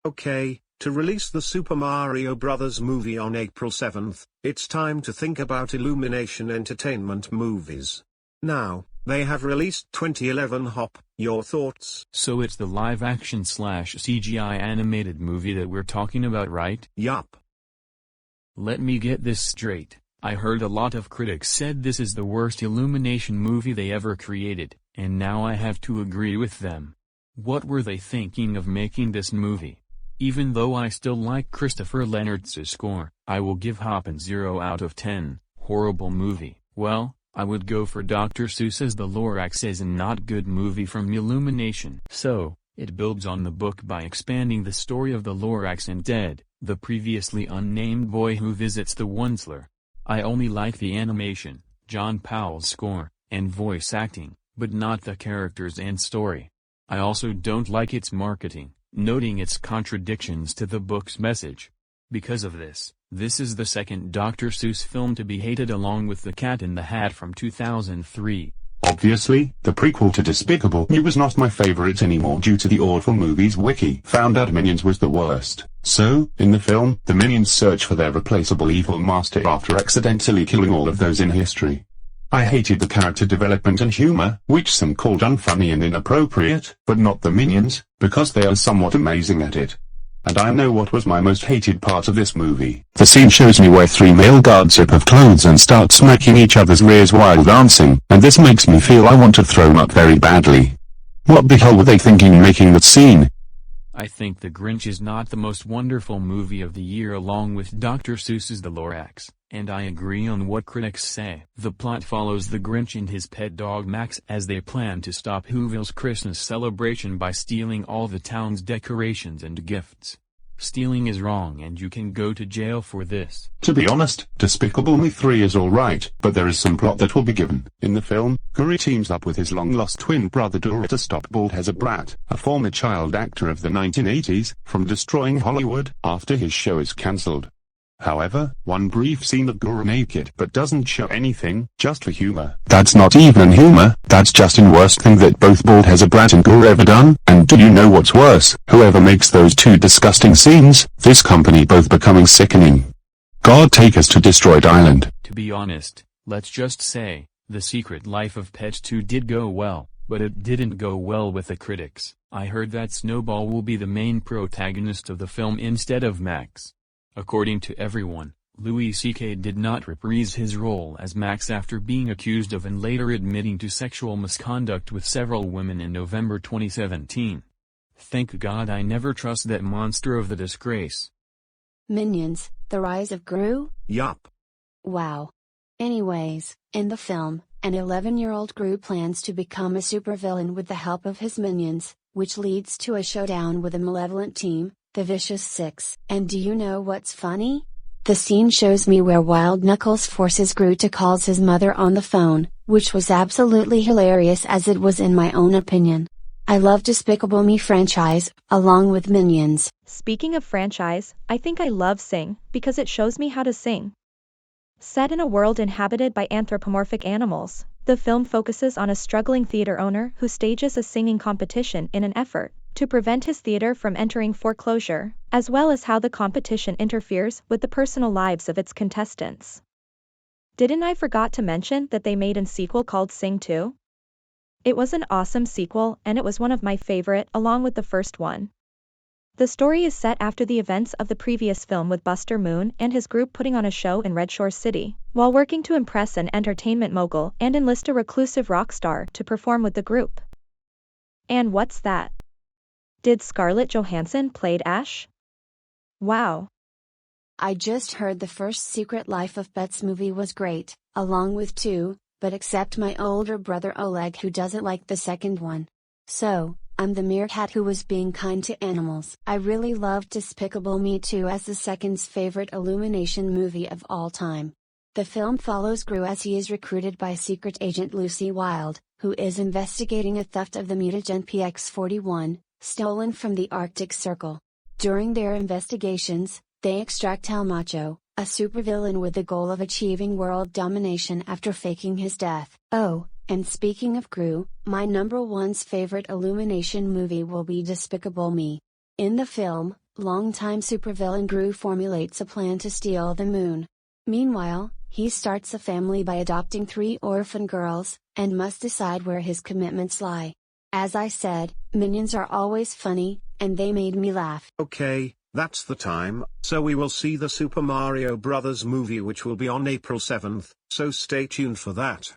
Okay, to release the Super Mario Bros. Movie on April 7th, it's time to think about Illumination Entertainment movies. Now, they have released 2011 Hop, your thoughts? So it's the live-action / CGI animated movie that we're talking about, right? Yup. Let me get this straight. I heard a lot of critics said this is the worst Illumination movie they ever created, and now I have to agree with them. What were they thinking of making this movie? Even though I still like Christopher Leonard's score, I will give Hop a 0 out of 10. Horrible movie. Well, I would go for Dr. Seuss's The Lorax as a not good movie from Illumination. So, it builds on the book by expanding the story of the Lorax and Ted, the previously unnamed boy who visits the Onceler. I only like the animation, John Powell's score, and voice acting, but not the characters and story. I also don't like its marketing, noting its contradictions to the book's message. Because of this, this is the second Dr. Seuss film to be hated along with The Cat in the Hat from 2003. Obviously, the prequel to Despicable Me was not my favorite anymore due to the awful movies wiki found out Minions was the worst. So, in the film, the Minions search for their replaceable evil master after accidentally killing all of those in history. I hated the character development and humor, which some called unfunny and inappropriate, but not the Minions, because they are somewhat amazing at it. And I know what was my most hated part of this movie. The scene shows me where three male guards rip off clothes and start smacking each other's rears while dancing, and this makes me feel I want to throw up very badly. What the hell were they thinking making that scene? I think The Grinch is not the most wonderful movie of the year along with Dr. Seuss's The Lorax, and I agree on what critics say. The plot follows the Grinch and his pet dog Max as they plan to stop Whoville's Christmas celebration by stealing all the town's decorations and gifts. Stealing is wrong and you can go to jail for this. To be honest, Despicable Me 3 is alright, but there is some plot that will be given. In the film, Guri teams up with his long-lost twin brother Dora to stop Baldhezzer Brat, a former child actor of the 1980s, from destroying Hollywood after his show is cancelled. However, one brief scene of Guru naked but doesn't show anything, just for humor. That's not even humor, that's just the worst thing that both Baldhezzer Brat and Guru ever done, and do you know what's worse? Whoever makes those two disgusting scenes, this company both becoming sickening. God take us to Destroyed Island. To be honest, let's just say, The Secret Life of Pets 2 did go well, but it didn't go well with the critics. I heard that Snowball will be the main protagonist of the film instead of Max. According to everyone, Louis C.K. did not reprise his role as Max after being accused of and later admitting to sexual misconduct with several women in November 2017. Thank God I never trust that monster of the disgrace. Minions, The Rise of Gru? Yup. Wow. Anyways, in the film, an 11-year-old Gru plans to become a supervillain with the help of his minions, which leads to a showdown with a malevolent team, the Vicious Six. And do you know what's funny? The scene shows me where Wild Knuckles forces Gru to call his mother on the phone, which was absolutely hilarious as it was in my own opinion. I love Despicable Me franchise, along with Minions. Speaking of franchise, I think I love Sing, because it shows me how to sing. Set in a world inhabited by anthropomorphic animals, the film focuses on a struggling theater owner who stages a singing competition in an effort to prevent his theater from entering foreclosure, as well as how the competition interferes with the personal lives of its contestants. Didn't I forgot to mention that they made a sequel called Sing 2? It was an awesome sequel and it was one of my favorite along with the first one. The story is set after the events of the previous film with Buster Moon and his group putting on a show in Red Shore City, while working to impress an entertainment mogul and enlist a reclusive rock star to perform with the group. And what's that? Did Scarlett Johansson played Ash? Wow. I just heard the first Secret Life of Pets movie was great, along with 2, but except my older brother Oleg who doesn't like the second one. So, I'm the meerkat who was being kind to animals. I really loved Despicable Me 2 as the second's favorite Illumination movie of all time. The film follows Gru as he is recruited by secret agent Lucy Wilde, who is investigating a theft of the mutagen PX-41, stolen from the Arctic Circle. During their investigations, they extract El Macho, a supervillain with the goal of achieving world domination after faking his death. Oh, and speaking of Gru, my number one's favorite Illumination movie will be Despicable Me. In the film, Longtime supervillain Gru formulates a plan to steal the moon. Meanwhile, he starts a family by adopting 3 orphan girls, and must decide where his commitments lie. As I said, Minions are always funny, and they made me laugh. Okay, that's the time, so we will see the Super Mario Bros. Movie, which will be on April 7th, so stay tuned for that.